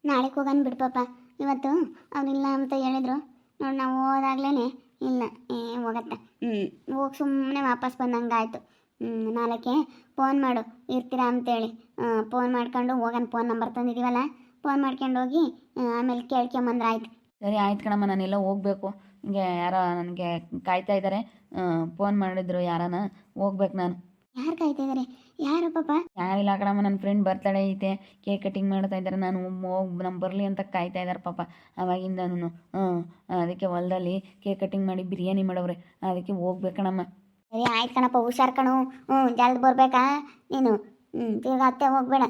ನಾಳೆಗೆ ಹೋಗೋಣ ಬಿಡು ಪಾಪ. ಇವತ್ತು ಅವ್ರಿಲ್ಲ ಅಂತ ಹೇಳಿದ್ರು ನೋಡಿ, ನಾವು ಹೋದಾಗ್ಲೇ ಇಲ್ಲ ಹೋಗತ್ತ. ಹೋಗಿ ಸುಮ್ಮನೆ ವಾಪಸ್ ಬಂದಂಗಾಯ್ತು. ನಾಳೆಗೆ ಫೋನ್ ಮಾಡು ಇರ್ತೀರಾ ಅಂತೇಳಿ. ಫೋನ್ ಮಾಡ್ಕೊಂಡು ಹೋಗೋಣ. ಫೋನ್ ನಂಬರ್ ತಂದಿದ್ದೀವಲ್ಲ, ಫೋನ್ ಮಾಡ್ಕೊಂಡು ಹೋಗಿ ಆಮೇಲೆ ಕೇಳ್ಕೊಂಬಂದ್ರೆ ಆಯ್ತು. ಸರಿ ಆಯ್ತು ಕಣಮ್ಮ, ನಾನೆಲ್ಲ ಹೋಗಬೇಕು. ಹಿಂಗೆ ಯಾರೋ ನನಗೆ ಕಾಯ್ತಾ ಇದ್ದಾರೆ. ಫೋನ್ ಮಾಡಿದ್ರು ಯಾರನ, ಹೋಗ್ಬೇಕು ನಾನು. ಯಾರು ಕಾಯ್ತಾ ಇದ್ದಾರೆ? ಯಾರು ಪಾಪ? ಯಾರಿಲ್ಲ ಕಣಮ್ಮ, ನನ್ನ ಫ್ರೆಂಡ್ ಬರ್ತಡೇ ಐತೆ, ಕೇಕ್ ಕಟಿಂಗ್ ಮಾಡ್ತಾ ಇದ್ದಾರೆ. ನಾನು ಹೋಗಿ ನಮ್ಮ ಬರಲಿ ಅಂತ ಕಾಯ್ತಾ ಇದ್ದಾರೆ ಪಾಪ ಅವಾಗಿಂದನು. ಅದಕ್ಕೆ ಹೊಲದಲ್ಲಿ ಕೇಕ್ ಕಟಿಂಗ್ ಮಾಡಿ ಬಿರಿಯಾನಿ ಮಾಡವ್ರೆ, ಅದಕ್ಕೆ ಹೋಗ್ಬೇಕಣಮ್ಮ. ಸರಿ ಆಯ್ತು ಕಣಪ್ಪ, ಹುಷಾರು ಕಣು. ಜಲ್ದಿ ಬರ್ಬೇಕಾ ನೀನು? ತಿರ್ಗಿ ಅತ್ತೆ ಹೋಗ್ಬೇಡ.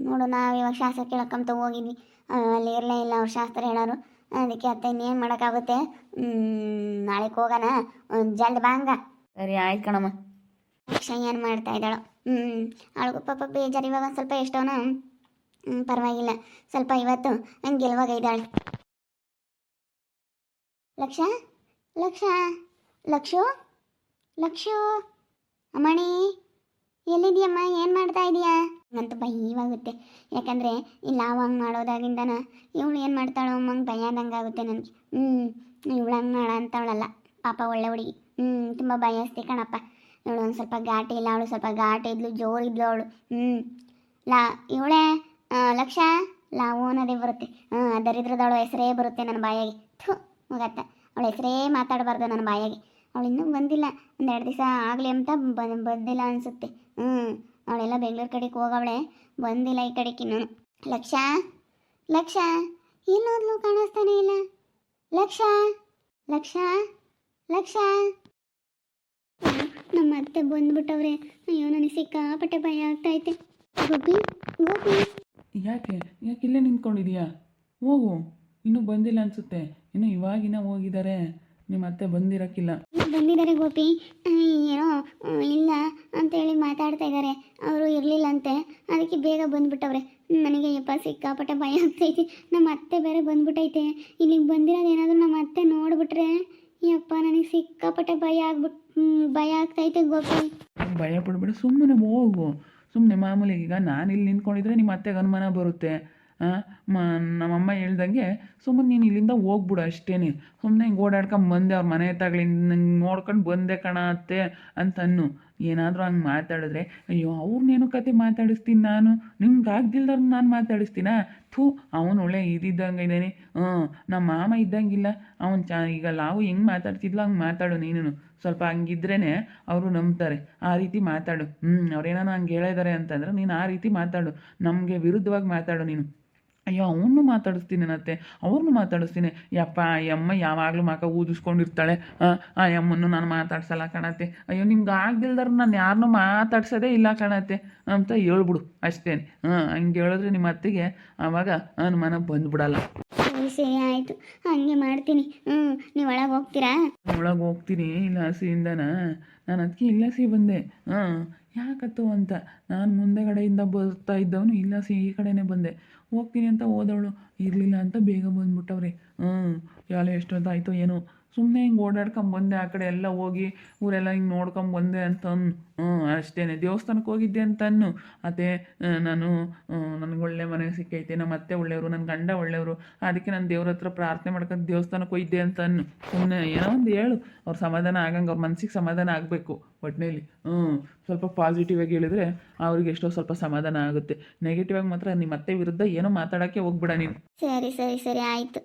ನೋಡು, ನಾವು ಇವಾಗ ಶಾಸ್ತ್ರ ಕೇಳಕ್ಕಂತ ಹೋಗಿದ್ವಿ, ಅಲ್ಲಿ ಇರಲೇ ಇಲ್ಲ ಅವ್ರು ಶಾಸ್ತ್ರ ಹೇಳೋರು. ಅದಕ್ಕೆ ಅತ್ತೆ ಇನ್ನೇನು ಮಾಡೋಕ್ಕಾಗುತ್ತೆ. ನಾಳೆಗೆ ಹೋಗೋಣ, ಜಲ್ದಿ ಬಾ ಹಂಗ. ಸರಿ ಆಯ್ತು ಕಣಮ್ಮ. ಲಕ್ಷ ಏನು ಮಾಡ್ತಾ ಇದ್ದಾಳು? ಅವಳಿಗೂ ಪಾಪ ಬೇಜಾರು. ಇವಾಗ ಒಂದು ಸ್ವಲ್ಪ ಎಷ್ಟೋನ ಪರವಾಗಿಲ್ಲ, ಸ್ವಲ್ಪ ಇವತ್ತು ಹಂಗೆ ಗೆಲ್ವಾಗ ಇದ್ದಾಳೆ. ಲಕ್ಷ ಲಕ್ಷ ಲಕ್ಷು ಲಕ್ಷು ಅಮ್ಮಣಿ, ಎಲ್ಲಿದೆಯಮ್ಮ? ಏನು ಮಾಡ್ತಾ ಇದೀಯಾ? ನಂತೂ ಭಯವಾಗುತ್ತೆ. ಯಾಕಂದರೆ ಇಲ್ಲ ಅವ ಹಂಗೆ ಮಾಡೋದಾಗಿಂದನ ಇವಳು ಏನು ಮಾಡ್ತಾಳೋ ಅಮ್ಮಂಗೆ ಭಯ ಆದಂಗೆ ಆಗುತ್ತೆ ನನಗೆ. ಇವಳು ಹಂಗೆ ಮಾಡ ಅಂತವಳಲ್ಲ ಪಾಪ, ಒಳ್ಳೆ ಹುಡುಗಿ. ತುಂಬ ಭಯಸ್ತಿ ಕಣಪ್ಪ. ಇವಳು ಒಂದು ಸ್ವಲ್ಪ ಘಾಟಿ ಇಲ್ಲ, ಅವಳು ಸ್ವಲ್ಪ ಘಾಟಿ ಇದ್ಲು, ಜೋರಿದ್ಲು ಅವಳು. ಇವಳೇ ಲಕ್ಷ ಲಾವು ಅನ್ನೋದೇ ಬರುತ್ತೆ. ದರಿದ್ರದವಳು ಹೆಸರೇ ಬರುತ್ತೆ ನನ್ನ ಬಾಯಾಗೆ. ಥು ಹೋಗತ್ತ, ಅವಳ ಹೆಸರೇ ಮಾತಾಡಬಾರ್ದು ನನ್ನ ಬಾಯಾಗೆ. ಅವಳು ಇನ್ನೂ ಬಂದಿಲ್ಲ, ಒಂದೆರಡು ದಿವಸ ಆಗಲಿ ಅಂತ ಬಂದಿಲ್ಲ ಅನಿಸುತ್ತೆ. ಅವಳೆಲ್ಲ ಬೆಂಗಳೂರು ಕಡೆಗೆ ಹೋಗವಳೆ, ಬಂದಿಲ್ಲ ಈ ಕಡೆಗೆ ಇನ್ನೂ. ಲಕ್ಷ ಲಕ್ಷ ಎಲ್ಲೋದ್ಲು? ಕಾಣಿಸ್ತಾನೆ ಇಲ್ಲ. ಲಕ್ಷ ಲಕ್ಷ ಲಕ್ಷ ನಮ್ಮ ಅತ್ತೆ ಬಂದ್ಬಿಟ್ಟವ್ರೆ. ಅಯ್ಯೋ, ನನಗೆ ಸಿಕ್ಕಾಪಟ್ಟೆ ಭಯ ಆಗ್ತೈತೆ. ಗೋಪಿ ಗೋಪಿ, ಯಾಕೆ ಇಲ್ಲೇ ನಿಂತ್ಕೊಂಡಿದೀಯಾ? ಹೋಗು, ಇನ್ನೂ ಬಂದಿಲ್ಲ ಅನಿಸುತ್ತೆ. ಇನ್ನೂ ಇವಾಗಿನ ಹೋಗಿದ್ದಾರೆ, ನಿಮ್ಮ ಅತ್ತೆ ಬಂದಿರೋಕ್ಕಿಲ್ಲ. ಬಂದಿದ್ದಾರೆ ಗೋಪಿ. ಏನೋ ಇಲ್ಲ ಅಂತೇಳಿ ಮಾತಾಡ್ತಾ ಇದ್ದಾರೆ. ಅವರು ಇರಲಿಲ್ಲಂತೆ, ಅದಕ್ಕೆ ಬೇಗ ಬಂದ್ಬಿಟ್ಟವ್ರೆ. ನನಗೆ ಯಪ್ಪ ಸಿಕ್ಕಾಪಟ್ಟೆ ಭಯ ಆಗ್ತೈತಿ. ನಮ್ಮ ಅತ್ತೆ ಬೇರೆ ಬಂದ್ಬಿಟ್ಟೈತೆ. ಇಲ್ಲಿಗೆ ಬಂದಿರೋದೇನಾದರೂ ನಮ್ಮ ಅತ್ತೆ ನೋಡ್ಬಿಟ್ರೆ ಯಪ್ಪ ನನಗೆ ಸಿಕ್ಕಾಪಟ್ಟೆ ಭಯ ಆಗ್ತೈತೆ ಗೋಪಿ. ಭಯ ಪಡ್ಬೇಡ, ಸುಮ್ಮನೆ ಹೋಗು. ಸುಮ್ಮನೆ ಮಾಮೂಲಿ. ಈಗ ನಾನು ಇಲ್ಲಿ ನಿಂತ್ಕೊಂಡಿದ್ರೆ ನಿಮ್ಮ ಅತ್ತೆಗೆ ಅನುಮಾನ ಬರುತ್ತೆ. ನಮ್ಮಮ್ಮ ಹೇಳ್ದಂಗೆ ಸುಮ್ಮನೆ ನೀನು ಇಲ್ಲಿಂದ ಹೋಗ್ಬಿಡು ಅಷ್ಟೇ. ಸುಮ್ಮನೆ ಹಿಂಗೆ ಓಡಾಡ್ಕೊಂಡು ಬಂದೆ, ಅವ್ರ ಮನೆ ತಗಳಿಂದ ನಂಗೆ ನೋಡ್ಕೊಂಡು ಬಂದೆ ಕಣ ಅತ್ತೆ ಅಂತನ್ನು. ಏನಾದರೂ ಹಂಗೆ ಮಾತಾಡಿದ್ರೆ ಅಯ್ಯೋ ಅವ್ರನ್ನೇನು ಕತೆ ಮಾತಾಡಿಸ್ತೀನಿ ನಾನು, ನಿಮ್ಗೆ ಆಗ್ದಿಲ್ದವ್ರನ್ನ ನಾನು ಮಾತಾಡಿಸ್ತೀನಾ? ಥೂ, ಅವನು ಒಳ್ಳೆ ಇದ್ದಂಗೆ ಇದ್ದಾನೆ. ನಮ್ಮ ಮಾಮ ಇದ್ದಂಗಿಲ್ಲ ಅವನು. ಈಗ ನಾವು ಹೆಂಗೆ ಮಾತಾಡ್ತಿದ್ಲು ಹಂಗೆ ಮಾತಾಡು ನೀನು. ಸ್ವಲ್ಪ ಹಂಗಿದ್ರೇ ಅವರು ನಂಬ್ತಾರೆ. ಆ ರೀತಿ ಮಾತಾಡು. ಅವ್ರೇನಾನು ಹಂಗೆ ಹೇಳಿದ್ದಾರೆ ಅಂತಂದ್ರೆ ನೀನು ಆ ರೀತಿ ಮಾತಾಡು, ನಮಗೆ ವಿರುದ್ಧವಾಗಿ ಮಾತಾಡು ನೀನು. ಅಯ್ಯೋ ಅವನು ಮಾತಾಡಿಸ್ತೀನಿ ನತ್ತೆ, ಅವ್ರನ್ನೂ ಮಾತಾಡಿಸ್ತೀನಿ. ಯಪ್ಪ ಈ ಅಮ್ಮ ಯಾವಾಗಲೂ ಮಕ ಊದಿಸ್ಕೊಂಡಿರ್ತಾಳೆ. ಆ ಅಮ್ಮನ್ನು ನಾನು ಮಾತಾಡ್ಸಲ್ಲ ಕಣತ್ತೆ. ಅಯ್ಯೋ ನಿಮ್ಗೆ ಆಗ್ದಿಲ್ದಾರ ನಾನು ಯಾರನ್ನೂ ಮಾತಾಡ್ಸೋದೇ ಇಲ್ಲ ಕಣತ್ತೆ ಅಂತ ಹೇಳ್ಬಿಡು ಅಷ್ಟೇ. ಹಂಗೆ ಹೇಳಿದ್ರೆ ನಿಮ್ಮ ಅತ್ತೆಗೆ ಆವಾಗ ಅನುಮಾನ ಬಂದ್ಬಿಡಲ್ಲ. ಸರಿ ಆಯಿತು, ಹಂಗೆ ಮಾಡ್ತೀನಿ. ನೀವು ಒಳಗೆ ಹೋಗ್ತೀರಾ? ಒಳಗೆ ಹೋಗ್ತೀನಿ ಇಲಾಸಿಯಿಂದನ. ನಾನು ಅದಕ್ಕೆ ಇಲಾಸಿ ಬಂದೆ. ಯಾಕತ್ತು ಅಂತ ನಾನು ಮುಂದೆಗಡೆಯಿಂದ ಬರ್ತಾ ಇದ್ದವನು ಇಲಾಸಿ ಈ ಕಡೆನೇ ಬಂದೆ. ಹೋಗ್ತೀನಿ ಅಂತ ಹೋದವಳು ಇರಲಿಲ್ಲ ಅಂತ ಬೇಗ ಬಂದ್ಬಿಟ್ಟವ್ರೆ. ಯಾಳೆ ಎಷ್ಟೊತ್ತಾಯಿತು ಏನೋ. ಸುಮ್ಮನೆ ಹಿಂಗೆ ಓಡಾಡ್ಕೊಂಬಂದೆ, ಆ ಕಡೆ ಎಲ್ಲ ಹೋಗಿ ಊರೆಲ್ಲ ಹಿಂಗೆ ನೋಡ್ಕೊಂಬಂದೆ ಅಂತ ಅಷ್ಟೇ. ದೇವಸ್ಥಾನಕ್ಕೆ ಹೋಗಿದ್ದೆ ಅಂತನ್ನು. ಅದೇ ನಾನು ನನಗೆ ಒಳ್ಳೆ ಮನೆ ಸಿಕ್ಕೈತೆ, ನಮ್ಮ ಅತ್ತೆ ಒಳ್ಳೆಯವರು, ನನ್ನ ಗಂಡ ಒಳ್ಳೆಯವರು, ಅದಕ್ಕೆ ನಾನು ದೇವ್ರ ಹತ್ರ ಪ್ರಾರ್ಥನೆ ಮಾಡ್ಕೊಂಡು ದೇವಸ್ಥಾನಕ್ಕೆ ಹೋಗಿದ್ದೆ ಅಂತನ್ನು. ಸುಮ್ಮನೆ ಏನೋ ಒಂದು ಹೇಳು, ಅವ್ರ ಸಮಾಧಾನ ಆಗಂಗೆ, ಅವ್ರ ಮನಸ್ಸಿಗೆ ಸಮಾಧಾನ ಆಗಬೇಕು ಒಟ್ಟಿನಲ್ಲಿ. ಸ್ವಲ್ಪ ಪಾಸಿಟಿವ್ ಆಗಿ ಹೇಳಿದ್ರೆ ಅವ್ರಿಗೆ ಎಷ್ಟೋ ಸ್ವಲ್ಪ ಸಮಾಧಾನ ಆಗುತ್ತೆ. ನೆಗೆಟಿವ್ ಆಗಿ ಮಾತ್ರ ನಿಮ್ಮ ಅತ್ತೆ ವಿರುದ್ಧ ಏನೋ ಮಾತಾಡೋಕ್ಕೆ ಹೋಗ್ಬಿಡ ನೀನು. ಸರಿ ಸರಿ ಸರಿ ಆಯಿತು,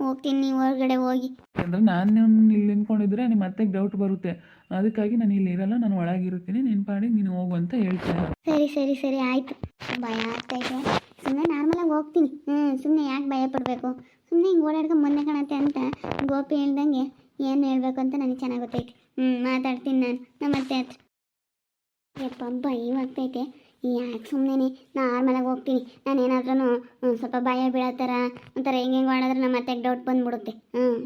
ಹೋಗ್ತೀನಿ. ನೀವು ಹೊರಗಡೆ ಹೋಗಿ. ಅಂದರೆ ನಾನು ಇಲ್ಲಿ ನಿಂತ್ಕೊಂಡಿದ್ರೆ ನಿಮ್ಮ ಅತ್ತೆಗೆ ಡೌಟ್ ಬರುತ್ತೆ. ಅದಕ್ಕಾಗಿ ನಾನು ಇಲ್ಲಿ ಇರಲ್ಲ, ನಾನು ಒಳಗಿರ್ತೀನಿ, ನಿನ್ನ ಪಾಡಿಗೆ ನೀನು ಹೋಗು ಅಂತ ಹೇಳ್ತೇನೆ. ಸರಿ ಸರಿ ಸರಿ ಆಯಿತು. ಭಯ ಆಗ್ತೈತೆ, ಸುಮ್ಮನೆ ನಾರ್ಮಲಾಗಿ ಹೋಗ್ತೀನಿ. ಸುಮ್ಮನೆ ಯಾಕೆ ಭಯ ಪಡಬೇಕು? ಸುಮ್ಮನೆ ಹಿಂಗೆ ಓಡಾಡ್ಕೊಂಡು ಮೊನ್ನೆ ಕಾಣತ್ತೆ ಅಂತ ಗೋಪಿ ಹೇಳ್ದಂಗೆ ಏನು ಹೇಳಬೇಕು ಅಂತ ನನಗೆ ಚೆನ್ನಾಗಿ ಗೊತ್ತೈತೆ. ಮಾತಾಡ್ತೀನಿ ನಾನು ನಮ್ಮ ಅತ್ತೆ ಹತ್ರ. ಯಪ್ಪ ಭಯವಾಗ್ತೈತೆ. ಯಾಕೆ ಸುಮ್ಮನೆ ನಾರ್ಮಲಾಗಿ ಹೋಗ್ತೀನಿ. ನಾನೇನಾದ್ರೂ ಸ್ವಲ್ಪ ಭಯ ಬೀಳೋ ಥರ ಒಂಥರ ಹೆಂಗೆ ಮಾಡಿದ್ರೆ ನಮ್ಮ ಅತ್ತೆಗೆ ಡೌಟ್ ಬಂದುಬಿಡುತ್ತೆ.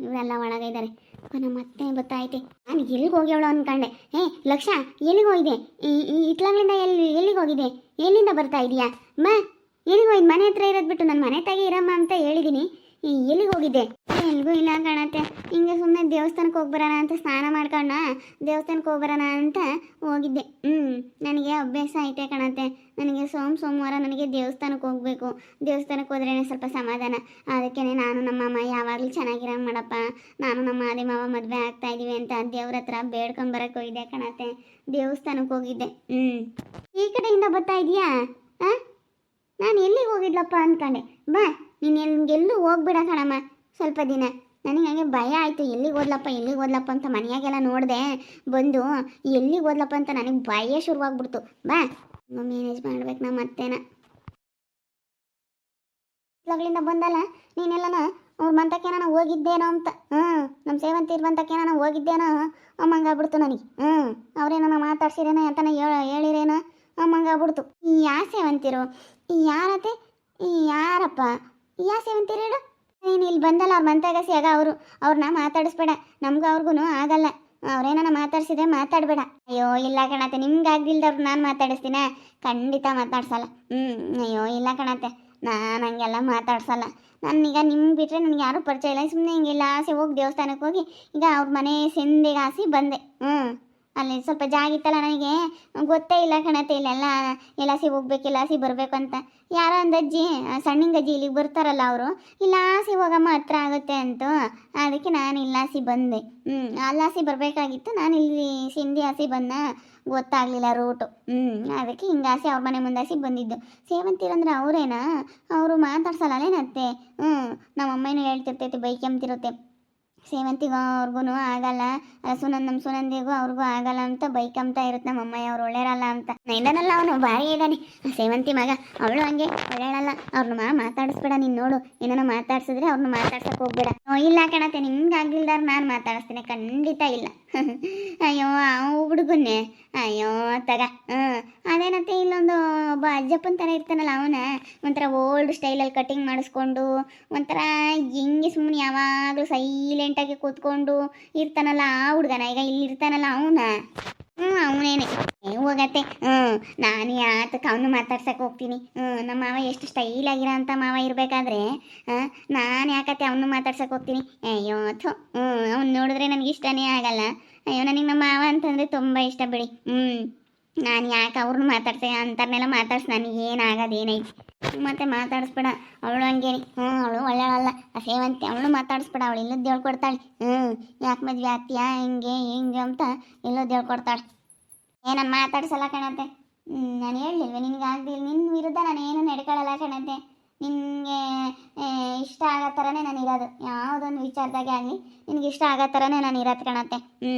ಇವರೆಲ್ಲ ಒಳಗಿದ್ದಾರೆ. ನಮ್ಮ ಅತ್ತೆ ಗೊತ್ತಾಯ್ತೆ. ನಾನು ಎಲ್ಲಿಗೆ ಹೋಗ್ಯವಳು ಅಂದ್ಕೊಂಡೆ. ಲಕ್ಷ ಎಲ್ಲಿಗೆ ಹೋಗಿದೆ? ಇಟ್ಲಾಗ್ಲಿಂದ ಎಲ್ಲಿಗೆ ಹೋಗಿದೆ? ಎಲ್ಲಿಂದ ಬರ್ತಾ ಇದೀಯಾ? ಎಲ್ಲಿಗೆ ಹೋಯ್ದು? ಮನೆ ಹತ್ರ ಇರೋದು ಬಿಟ್ಟು ನನ್ನ ಮನೆ ತಾಗಿ ಇರಮ್ಮ ಅಂತ ಹೇಳಿದ್ದೀನಿ. ಎಲ್ಲಿಗೆ ಹೋಗಿದ್ದೆ? ಎಲ್ಲಿಗೂ ಇಲ್ಲ ಕಾಣತ್ತೆ. ಹಿಂಗೆ ಸುಮ್ಮನೆ ದೇವಸ್ಥಾನಕ್ಕೆ ಹೋಗ್ಬರೋಣ ಅಂತ ಸ್ನಾನ ಮಾಡ್ಕೊಂಡ ದೇವಸ್ಥಾನಕ್ಕೆ ಹೋಗ್ಬರೋಣ ಅಂತ ಹೋಗಿದ್ದೆ. ನನಗೆ ಅಭ್ಯಾಸ ಐತೆ ಕಾಣತ್ತೆ. ನನಗೆ ಸೋಮವಾರ ನನಗೆ ದೇವಸ್ಥಾನಕ್ಕೆ ಹೋಗಬೇಕು. ದೇವಸ್ಥಾನಕ್ಕೆ ಹೋದ್ರೇ ಸ್ವಲ್ಪ ಸಮಾಧಾನ. ಅದಕ್ಕೇ ನಾನು ನಮ್ಮಮ್ಮ ಯಾವಾಗಲೂ ಚೆನ್ನಾಗಿರಂಗೆ ಮಾಡಪ್ಪ, ನಾನು ನಮ್ಮ ಆದಿ ಮಾವ ಮದುವೆ ಆಗ್ತಾ ಇದ್ದೀವಿ ಅಂತ ದೇವ್ರ ಹತ್ರ ಬೇಡ್ಕೊಂಬರಕ್ಕೆ ಹೋಗಿದ್ದೆ ಕಾಣತ್ತೆ. ದೇವಸ್ಥಾನಕ್ಕೆ ಹೋಗಿದ್ದೆ. ಈ ಕಡೆಯಿಂದ ಬರ್ತಾ ಇದೀಯಾ? ನಾನು ಎಲ್ಲಿಗೆ ಹೋಗಿದ್ಲಪ್ಪ ಅಂದ್ಕೊಂಡೆ. ಬಾ, ನೀನು ಎಲ್ಲೂ ಹೋಗ್ಬೇಡ ಕಣಮ್ಮ ಸ್ವಲ್ಪ ದಿನ. ನನಗೆ ಹಾಗೆ ಭಯ ಆಯಿತು, ಎಲ್ಲಿಗೆ ಹೋದ್ಲಪ್ಪ ಅಂತ ಮನೆಯಾಗೆಲ್ಲ ನೋಡಿದೆ. ಬಂದು ಎಲ್ಲಿಗೆ ಹೋದ್ಲಪ್ಪ ಅಂತ ನನಗೆ ಭಯ ಶುರುವಾಗ್ಬಿಡ್ತು. ಬಾ, ಮ್ಯಾನೇಜ್ ಮಾಡ್ಬೇಕು ನಮ್ಮ ಅತ್ತೆನ. ಇವಾಗಲಿಂದ ಬಂದಲ್ಲ ನೀನೆಲ್ಲನ ಅವ್ರ ಮಂತಕ್ಕೆ ನಾನು ಹೋಗಿದ್ದೇನೋ ಅಂತ. ನಮ್ಮ ಸೇವಂತಿ ಮಂತಕ್ಕೆ ನಾನು ಹೋಗಿದ್ದೇನೋ ಅಮ್ಮಂಗಾಗ್ಬಿಡ್ತು ನನಗೆ. ಅವ್ರೇನ ಮಾತಾಡ್ಸಿರೇನೋ ಅಂತಾನೆ ಹೇಳಿರೇನೋ ಅಮ್ಮಂಗಾಗ್ಬಿಡ್ತು. ಯಾ ಸೇವಂತಿರು? ಯಾರತ್ತೆ? ಯಾರಪ್ಪ? ಯಾ ಸೇವಂತಿರು ಹೇಳು? ನೀನು ಇಲ್ಲಿ ಬಂದಲ್ಲ ಅವ್ರ ಮಂತಗಸಿ ಆಗ ಅವ್ರನ್ನ ಮಾತಾಡಿಸ್ಬೇಡ. ನಮಗೂ ಅವ್ರಿಗೂ ಆಗಲ್ಲ. ಅವ್ರೇನ ಮಾತಾಡ್ಸಿದ್ರೆ ಮಾತಾಡಬೇಡ. ಅಯ್ಯೋ ಇಲ್ಲ ಕಣತ್ತೆ, ನಿಮ್ಗೆ ಆಗ್ದಿಲ್ದವ್ರು ನಾನು ಮಾತಾಡಿಸ್ತೀನ? ಖಂಡಿತ ಮಾತಾಡ್ಸಲ್ಲ. ಅಯ್ಯೋ ಇಲ್ಲ ಕಣತ್ತೆ, ನಾನು ಹಂಗೆಲ್ಲ ಮಾತಾಡ್ಸಲ್ಲ. ನಾನೀಗ ನಿಮ್ಗೆ ಬಿಟ್ಟರೆ ನನಗೆ ಯಾರೂ ಪರಿಚಯ ಇಲ್ಲ. ಸುಮ್ಮನೆ ಹಿಂಗೆಲ್ಲ ಆಸೆ ಹೋಗಿ ದೇವಸ್ಥಾನಕ್ಕೆ ಹೋಗಿ ಈಗ ಅವ್ರ ಮನೆ ಸಂದಿಗೆ ಆಸೆ ಬಂದೆ. ಅಲ್ಲಿ ಸ್ವಲ್ಪ ಜಾಗ ಇತ್ತಲ್ಲ, ನನಗೆ ಗೊತ್ತೇ ಇಲ್ಲ ಕಣತೆ ಇಲ್ಲೆಲ್ಲ ಎಲ್ಲಾಸಿ ಹೋಗ್ಬೇಕು ಎಲ್ಲಾಸಿ ಬರಬೇಕು ಅಂತ. ಯಾರೋ ಒಂದು ಅಜ್ಜಿ, ಸಣ್ಣಿಂಗಜ್ಜಿ ಇಲ್ಲಿಗೆ ಬರ್ತಾರಲ್ಲ ಅವರು, ಇಲ್ಲಾಸಿ ಹೋಗಮ್ಮ ಹತ್ರ ಆಗುತ್ತೆ ಅಂತ. ಅದಕ್ಕೆ ನಾನು ಇಲ್ಲಾಸಿ ಬಂದೆ. ಅಲ್ಲಾಸಿ ಬರಬೇಕಾಗಿತ್ತು. ನಾನು ಇಲ್ಲಿ ಸಿಂಧಿ ಆಸಿ ಬಂದ, ಗೊತ್ತಾಗಲಿಲ್ಲ ರೂಟು. ಅದಕ್ಕೆ ಹಿಂಗಾಸಿ ಅವ್ರ ಮನೆ ಮುಂದಾಸಿ ಬಂದಿದ್ದು. ಸೇವಂತಿರಂದ್ರೆ ಅವರೇನಾ? ಅವರು ಮಾತಾಡ್ಸಲ್ಲನೇನತ್ತೆ? ನಮ್ಮಮ್ಮನೂ ಹೇಳ್ತಿರ್ತೈತೆ, ಬೈಕೆಂತಿರುತ್ತೆ. ಸೇವಂತಿಗೂ ಅವ್ರಿಗೂ ಆಗಲ್ಲ, ನಮ್ಮ ಸುನಂದಿಗೂ ಅವ್ರಿಗೂ ಆಗಲ್ಲ ಅಂತ ಬೈಕಂತ ಇರುತ್ತೆ ನಮ್ಮಮ್ಮಯ್ಯ. ಅವ್ರು ಒಳ್ಳೆಯರಲ್ಲ ಅಂತ. ಇದ್ದಾನಲ್ಲ ಅವನು ಭಾರಿ ಇದ್ದಾನೆ ಸೇವಂತಿ ಮಗ. ಅವಳು ಹಂಗೆ ಒಳ್ಳೆಯಲ್ಲ. ಅವ್ರನ್ನ ಮಾತಾಡಿಸ್ಬೇಡ. ನೀನು ನೋಡು, ಏನಾರ ಮಾತಾಡ್ಸಿದ್ರೆ ಅವ್ರನ್ನ ಮಾತಾಡ್ಸಕ್ಕೆ ಹೋಗ್ಬೇಡ. ಇಲ್ಲ ಕಣತೆ, ನಿಮ್ಗೆ ಆಗ್ಲಿಲ್ದಾರ ನಾನು ಮಾತಾಡಿಸ್ತೀನಿ, ಖಂಡಿತ ಇಲ್ಲ. ಅಯ್ಯೋ ಆ ಹುಡುಗನ್ನೇ, ಅಯ್ಯೋ ತಗ. ಅದೇನತ್ತೆ, ಇಲ್ಲೊಂದು ಒಬ್ಬ ಅಜ್ಜಪ್ಪನ ಥರ ಇರ್ತಾನಲ್ಲ, ಅವನ ಒಂಥರ ಓಲ್ಡ್ ಸ್ಟೈಲಲ್ಲಿ ಕಟಿಂಗ್ ಮಾಡಿಸ್ಕೊಂಡು ಒಂಥರ ಹಿಂಗೆ ಸುಮ್ಮನೆ ಯಾವಾಗಲೂ ಸೈಲೆಂಟಾಗಿ ಕೂತ್ಕೊಂಡು ಇರ್ತಾನಲ್ಲ ಆ ಹುಡುಗನ. ಈಗ ಇಲ್ಲಿ ಇರ್ತಾನಲ್ಲ ಅವನ? ಅವನೇನೆ. ಹೋಗತ್ತೆ. ನಾನು ಯಾತಕ್ಕೆ ಅವನು ಮಾತಾಡ್ಸಕ್ಕೆ ಹೋಗ್ತೀನಿ? ನಮ್ಮ ಮಾವ ಎಷ್ಟು ಸ್ಟೈಲಾಗಿರೋ ಅಂತ ಮಾವ ಇರಬೇಕಾದ್ರೆ ನಾನು ಯಾಕತ್ತೆ ಅವನು ಮಾತಾಡ್ಸಕ್ಕೆ ಹೋಗ್ತೀನಿ? ಅಯ್ಯೋ ಥೋ, ಅವ್ನು ನೋಡಿದ್ರೆ ನನಗೆ ಇಷ್ಟನೇ ಆಗಲ್ಲ. ಅಯ್ಯೋ, ನನಗೆ ನಮ್ಮ ಮಾವ ಅಂತಂದರೆ ತುಂಬ ಇಷ್ಟ ಬಿಡಿ. ನಾನು ಯಾಕೆ ಅವ್ರನ್ನ ಅಂಥವ್ರನ್ನೆಲ್ಲ ಮಾತಾಡ್ಸಿ ನನಗೇನಾಗೋದೇನೈತಿ? ಮತ್ತೆ ಮಾತಾಡಿಸ್ಬೇಡ. ಅವಳು ಹಂಗೇನಿ. ಅವಳು ಒಳ್ಳೆಯಲ್ಲ ಆ ಸೇವಂತಿ. ಅವಳು ಮಾತಾಡಿಸ್ಬೇಡ. ಅವಳು ಇಲ್ಲದ್ದು ಹೇಳ್ಕೊಡ್ತಾಳೆ. ಯಾಕೆ ಮದ್ವೆ ಆಗ್ತೀಯಾ ಹಿಂಗೆ ಅಂತ ಇಲ್ಲದ್ದು ಹೇಳ್ಕೊಡ್ತಾಳೆ. ನಾನು ಮಾತಾಡ್ಸಲ್ಲ ಕಣತ್ತೆ. ನಾನು ಹೇಳಲಿಲ್ವೆ ನಿನಗೆ ಆಗ್ದಿಲ್ಲ? ನಿನ್ನ ವಿರುದ್ಧ ನಾನು ಏನು ನಡ್ಕೊಳ್ಳಲ್ಲ ಕಣತ್ತೆ. ನಿನಗೆ ಇಷ್ಟ ಆಗೋ ಥರನೇ ನಾನು ಇರೋದು. ಯಾವುದೊಂದು ವಿಚಾರದಾಗೆ ಆಗಲಿ ನಿನಗೆ ಇಷ್ಟ ಆಗೋ ಥರನೇ ನಾನು ಇರೋದು ಕಣತ್ತೆ.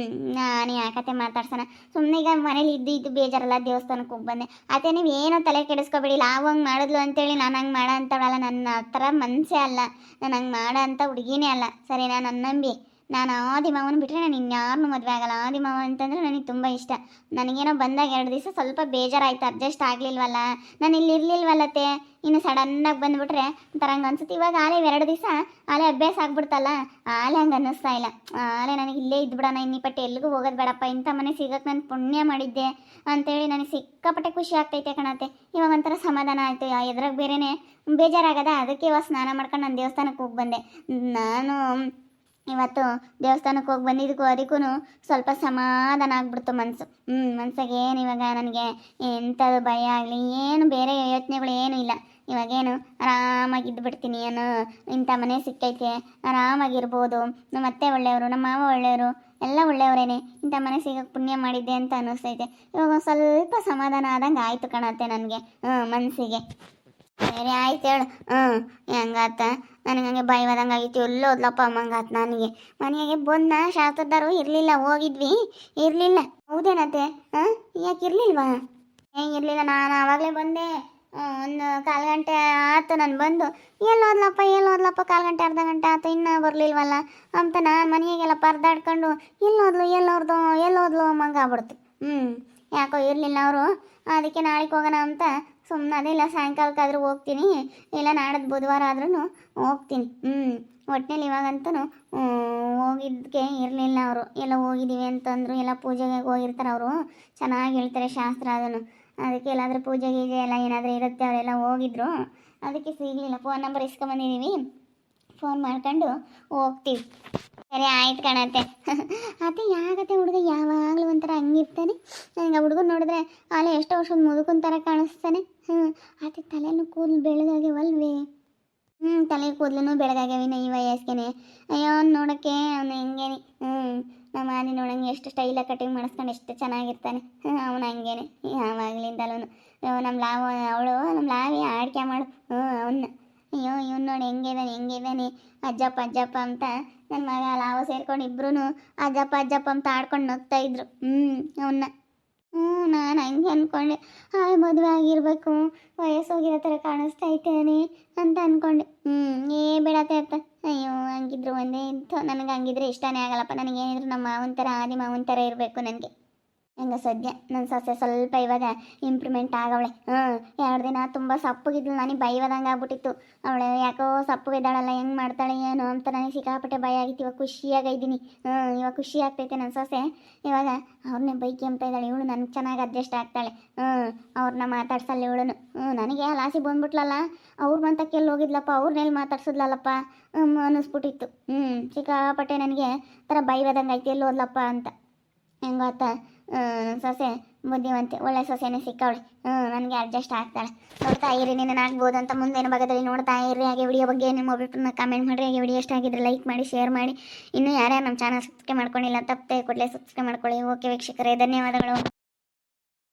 ನಾನು ಯಾಕತ್ತೆ ಮಾತಾಡ್ಸೋಣ? ಸುಮ್ಮನೆ ಈಗ ಮನೇಲಿ ಇದ್ದು ಬೇಜಾರಲ್ಲ, ದೇವಸ್ಥಾನಕ್ಕೆ ಹೋಗಿ ಬಂದೆ. ಅದೇ ನೀವು ಏನೋ ತಲೆ ಕೆಡಿಸ್ಕೊಬೇಡಿ. ಲಾವು ಹಂಗೆ ಮಾಡಿದ್ಲು ಅಂತೇಳಿ ನಾನು ಹಂಗೆ ಮಾಡೋ ಅಂಥವಳಲ್ಲ. ನನ್ನ ಆ ಥರ ಮನಸ್ಸೇ ಅಲ್ಲ. ನಾನು ಹಂಗೆ ಮಾಡೋ ಅಂಥ ಹುಡುಗಿನೇ ಅಲ್ಲ. ಸರಿನಾ? ನನ್ನ ನಂಬಿ. ನಾನು ಆದಿ ಮಾವನ ಬಿಟ್ಟರೆ ನಾನು ಇನ್ಯಾರನ್ನೂ ಮದುವೆ ಆಗಲ್ಲ. ಆದಿ ಮಾವ ಅಂತಂದರೆ ನನಗೆ ತುಂಬ ಇಷ್ಟ. ನನಗೇನೋ ಬಂದಾಗ 2 ದಿವಸ ಸ್ವಲ್ಪ ಬೇಜಾರಾಯಿತು, ಅಡ್ಜಸ್ಟ್ ಆಗಲಿಲ್ವಲ್ಲ, ನಾನು ಇಲ್ಲಿ ಇರಲಿಲ್ವಲ್ಲತ್ತೆ. ಇನ್ನು ಸಡನ್ನಾಗಿ ಬಂದುಬಿಟ್ರೆ ಒಂಥರ ಹಂಗೆ ಅನ್ಸುತ್ತೆ. ಇವಾಗ ಆಲೇ 2 ದಿವಸ ಆಲೇ ಅಭ್ಯಾಸ ಆಗ್ಬಿಡ್ತಲ್ಲ, ಆಲೇ ಹಂಗೆ ಅನ್ನಿಸ್ತಾ ಇಲ್ಲ. ಆಲೇ ನನಗೆ ಇಲ್ಲೇ ಇದ್ಬಿಡೋಣ, ಇನ್ನಿಪಟ್ಟೆ ಎಲ್ಲಿಗೂ ಹೋಗೋದು ಬೇಡಪ್ಪ, ಇಂಥ ಮನೆ ಸಿಗೋಕ್ಕೆ ನಾನು ಪುಣ್ಯ ಮಾಡಿದ್ದೆ ಅಂತೇಳಿ ನನಗೆ ಸಿಕ್ಕಾಪಟ್ಟೆ ಖುಷಿ ಆಗ್ತೈತೆ ಕಣತ್ತೆ. ಇವಾಗ ಒಂಥರ ಸಮಾಧಾನ ಆಯಿತು. ಎದ್ರಾಗ ಬೇರೆಯೇ ಬೇಜಾರಾಗದ. ಅದಕ್ಕೆ ಇವಾಗ ಸ್ನಾನ ಮಾಡ್ಕೊಂಡು ನಾನು ದೇವಸ್ಥಾನಕ್ಕೆ ಹೋಗಿ ಬಂದೆ. ನಾನು ಇವತ್ತು ದೇವಸ್ಥಾನಕ್ಕೆ ಹೋಗಿ ಬಂದಿದ್ದಕ್ಕೂ ಅದಕ್ಕೂ ಸ್ವಲ್ಪ ಸಮಾಧಾನ ಆಗ್ಬಿಡ್ತು ಮನಸ್ಸು. ಮನ್ಸಾಗ ಏನು ಇವಾಗ ನನಗೆ ಎಂಥದ್ದು ಭಯ ಆಗಲಿ ಏನು ಬೇರೆ ಯೋಚನೆಗಳು ಏನೂ ಇಲ್ಲ. ಇವಾಗೇನು ಆರಾಮಾಗಿದ್ದು ಬಿಡ್ತೀನಿ. ಏನು ಇಂಥ ಮನೆ ಸಿಕ್ಕೈತೆ, ಆರಾಮಾಗಿರ್ಬೋದು. ನಮ್ಮ ಅತ್ತೆ ಒಳ್ಳೆಯವರು, ನಮ್ಮ ಮಾವ ಒಳ್ಳೆಯವರು, ಎಲ್ಲ ಒಳ್ಳೆಯವರೇನೆ. ಇಂಥ ಮನೆ ಸಿಗೋಕ್ಕೆ ಪುಣ್ಯ ಮಾಡಿದ್ದೆ ಅಂತ ಅನ್ನಿಸ್ತೈತೆ. ಇವಾಗ ಸ್ವಲ್ಪ ಸಮಾಧಾನ ಆದಂಗೆ ಆಯಿತು ಕಣತ್ತೆ ನನಗೆ ಮನಸ್ಸಿಗೆ. ಸರಿ ಆಯ್ತು ಹೇಳು. ಹೆಂಗಾತ? ನನಗೆ ಹಂಗೆ ಭಯವಾದಂಗೆ ಆಗಿತ್ತು. ಎಲ್ಲೋ ಹೋದ್ಲಪ್ಪ ಅಮ್ಮಂಗಾತ ನನಗೆ. ಮನೆಯಾಗೆ ಬಂದ ಶಾಸ್ತ್ರದಾರು ಇರಲಿಲ್ಲ, ಹೋಗಿದ್ವಿ, ಇರಲಿಲ್ಲ. ಹೌದೇನತ್ತೆ? ಯಾಕೆ ಇರಲಿಲ್ವಾ? ಇರಲಿಲ್ಲ. ನಾನು ಆವಾಗಲೇ ಬಂದೆ. ಒಂದು 1/4 ಗಂಟೆ ಆಯ್ತು ನಾನು ಬಂದು. ಎಲ್ಲೋದ್ಲಪ್ಪ 1/4 ಗಂಟೆ ಅರ್ಧ ಗಂಟೆ ಆಯ್ತು, ಇನ್ನೂ ಬರಲಿಲ್ವಲ್ಲ ಅಂತ ನಾನು ಮನೆಯಾಗೆಲ್ಲ ಪರದಾಡ್ಕೊಂಡು ಎಲ್ಲೋದ್ಲು ಅಮ್ಮಂಗೆ ಆಗ್ಬಿಡ್ತು. ಯಾಕೋ ಇರಲಿಲ್ಲ ಅವರು. ಅದಕ್ಕೆ ನಾಳೆಗೆ ಹೋಗೋಣ ಅಂತ ಸುಮ್ಮನೆ ಅದೆಲ್ಲ ಸಾಯಂಕಾಲಕ್ಕಾದ್ರೂ ಹೋಗ್ತೀನಿ, ಇಲ್ಲ ನಾಡಿದ್ದು ಬುಧವಾರ ಆದ್ರೂ ಹೋಗ್ತೀನಿ. ಒಟ್ಟಿನಲ್ಲಿ ಇವಾಗಂತೂ ಹೋಗಿದ್ದಕ್ಕೆ ಇರಲಿಲ್ಲ ಅವರು. ಎಲ್ಲ ಹೋಗಿದ್ದೀವಿ ಅಂತಂದರು. ಎಲ್ಲ ಪೂಜೆಗೆ ಹೋಗಿರ್ತಾರೆ ಅವರು. ಚೆನ್ನಾಗಿ ಹೇಳ್ತಾರೆ ಶಾಸ್ತ್ರ ಅದನ್ನು. ಅದಕ್ಕೆ ಎಲ್ಲಾದರೂ ಪೂಜೆ ಗೀಜೆ ಎಲ್ಲ ಏನಾದರೂ ಇರುತ್ತೆ, ಅವರೆಲ್ಲ ಹೋಗಿದ್ರು. ಅದಕ್ಕೆ ಸಿಗಲಿಲ್ಲ. Phone number ಇಸ್ಕೊಂಬಂದಿದ್ದೀವಿ. ಫೋನ್ ಮಾಡ್ಕೊಂಡು ಹೋಗ್ತೀವಿ. ಸರಿ ಆಯ್ತು ಕಣತ್ತೆ. ಅತ್ತೆ ಯಾಕತ್ತೆ ಹುಡುಗ ಯಾವಾಗಲೂ ಒಂಥರ ಹಂಗಿರ್ತಾನೆ? ನನಗೆ ಹುಡುಗನ ನೋಡಿದ್ರೆ ಅಲ್ಲಿ ಎಷ್ಟೋ ವರ್ಷದ ಮುದುಕನ ಥರ ಕಾಣಿಸ್ತಾನೆ. ಅತ್ತೆ ತಲೆನೂ ಕೂದಲು ಬೆಳಗಾಗ್ಯವಲ್ವೇ? ತಲೆ ಕೂದಲು ಬೆಳಗಾಗ್ಯವಿನ ಈ ವಯಸ್ಸಿಗೆ. ಅಯ್ಯೋ ಅವ್ನು ನೋಡೋಕ್ಕೆ ಅವನು ಹೆಂಗೇನೆ. ನಮ್ಮ ಆನೆ ನೋಡಂಗೆ ಎಷ್ಟು ಸ್ಟೈಲಾಗಿ ಕಟಿಂಗ್ ಮಾಡಿಸ್ಕೊಂಡು ಎಷ್ಟು ಚೆನ್ನಾಗಿರ್ತಾನೆ. ಅವನು ಹಂಗೇನೆ ಯಾವಾಗಲಿಂದಲೂ. ನಮ್ಮ ನಮ್ಮ ಲಾವಿ ಆಡ್ಕೆ ಮಾಡು ಅವನ್ನ. ಅಯ್ಯೋ ಇವ್ನು ನೋಡಿ ಹೆಂಗಿದ್ದಾನೆ ಅಜ್ಜಪ್ಪ ಅಂತ ನನ್ನ ಮಗ ಲಾವ ಸೇರ್ಕೊಂಡು ಇಬ್ರು ಅಜ್ಜಪ್ಪ ಅಂತ ಆಡ್ಕೊಂಡು ನಗ್ತಾ ಇದ್ರು ಅವನ್ನ. ನಾನು ಹಂಗೆ ಅಂದ್ಕೊಂಡೆ ಮದುವೆ ಆಗಿರ್ಬೇಕು, ವಯಸ್ಸೋಗಿರೋ ಥರ ಕಾಣಿಸ್ತಾ ಇದ್ದೇನೆ ಅಂತ ಅಂದ್ಕೊಂಡೆ. ಬೇಡತ್ತೆ ಅತ್ತ. ಅಯ್ಯೋ ಹಂಗಿದ್ರು ಒಂದೇ ಇಂಥ ನನಗೆ ಹಂಗಿದ್ರೆ ಇಷ್ಟನೇ ಆಗಲ್ಲಪ್ಪ. ನನಗೇನಿದ್ರು ನಮ್ಮ ಮಾವನ ಥರ ಆದಿ ಮಾವನ ಥರ ಇರಬೇಕು ನನಗೆ. ಹೆಂಗ ಸದ್ಯ ನನ್ನ ಸೊಸೆ ಸ್ವಲ್ಪ ಇವಾಗ ಇಂಪ್ರೂವ್ಮೆಂಟ್ ಆಗವಳೆ. 2 ದಿನ ತುಂಬ ಸಪ್ಪಗಿದ್ಲು, ನನಗೆ ಬೈವದಂಗೆ ಆಗ್ಬಿಟ್ಟಿತ್ತು. ಅವಳು ಯಾಕೋ ಸಪ್ಪಗಿದ್ದಾಳಲ್ಲ, ಹೆಂಗೆ ಮಾಡ್ತಾಳೆ ಏನೋ ಅಂತ ನನಗೆ ಸಿಕ್ಕಾಪಟ್ಟೆ ಭಯ ಆಗಿತ್ತು. ಇವಾಗ ಖುಷಿಯಾಗಿದ್ದೀನಿ. ಇವಾಗ ಖುಷಿ ಆಗ್ತೈತೆ ನನ್ನ ಸೊಸೆ. ಇವಾಗ ಅವ್ರನ್ನೇ ಬೈಕಿ ಅಂತ ಇದ್ದಾಳೆ ಇವಳು. ನನಗೆ ಚೆನ್ನಾಗಿ ಅಡ್ಜಸ್ಟ್ ಆಗ್ತಾಳೆ. ಅವ್ರನ್ನ ಮಾತಾಡ್ಸಲ್ಲ ಇವಳು. ನನಗೆ ಲಾಸಿ ಬಂದ್ಬಿಟ್ಲಲ್ಲ, ಅವ್ರ ಮಂತಕ್ಕೆಲ್ಲಿ ಹೋಗಿದ್ಲಪ್ಪ, ಅವ್ರನ್ನೆಲ್ಲಿ ಮಾತಾಡ್ಸಿದ್ಲಲ್ಲಪ್ಪ ಅನ್ನಿಸ್ಬಿಟ್ಟಿತ್ತು. ಸಿಕ್ಕಾಪಟ್ಟೆ ನನಗೆ ಥರ ಬೈವದಂಗೆ ಐತಿ ಎಲ್ಲಿ ಹೋದ್ಲಪ್ಪ ಅಂತ. ಹೆಂಗೆ ಗೊತ್ತಾ, ಸೊಸೆ ಬುದ್ಧಿವಂತೆ ಒಳ್ಳೆ ಸೊಸೆನೇ ಸಿಕ್ಕವಳೆ. ನನಗೆ ಅಡ್ಜಸ್ಟ್ ಆಗ್ತಾಳೆ. ನೋಡ್ತಾ ಇರಿ, ನಿನ್ನ ಆಗ್ಬೋದು ಅಂತ ಮುಂದೇನು ಭಾಗದಲ್ಲಿ ನೋಡ್ತಾ ಇರಿ. ಹಾಗೆ ವಿಡಿಯೋ ಬಗ್ಗೆ ನಿಮ್ಮ ಒಬ್ಬರನ್ನ ಕಮೆಂಟ್ ಮಾಡಿರಿ. ಹಾಗೆ ವಿಡಿಯೋ ಇಷ್ಟ ಆಗಿದ್ರೆ ಲೈಕ್ ಮಾಡಿ, ಶೇರ್ ಮಾಡಿ. ಇನ್ನೂ ಯಾರ್ಯಾರು ನಮ್ಮ ಚಾನಲ್ ಸಬ್ಸ್ಕ್ರೈಬ್ ಮಾಡ್ಕೊಂಡಿಲ್ಲ ತಪ್ಪದೆ ಕೂಡಲೇ ಸಬ್ಸ್ಕ್ರೈಬ್ ಮಾಡ್ಕೊಳ್ಳಿ. ಓಕೆ ವೀಕ್ಷಕರೇ, ಧನ್ಯವಾದಗಳು.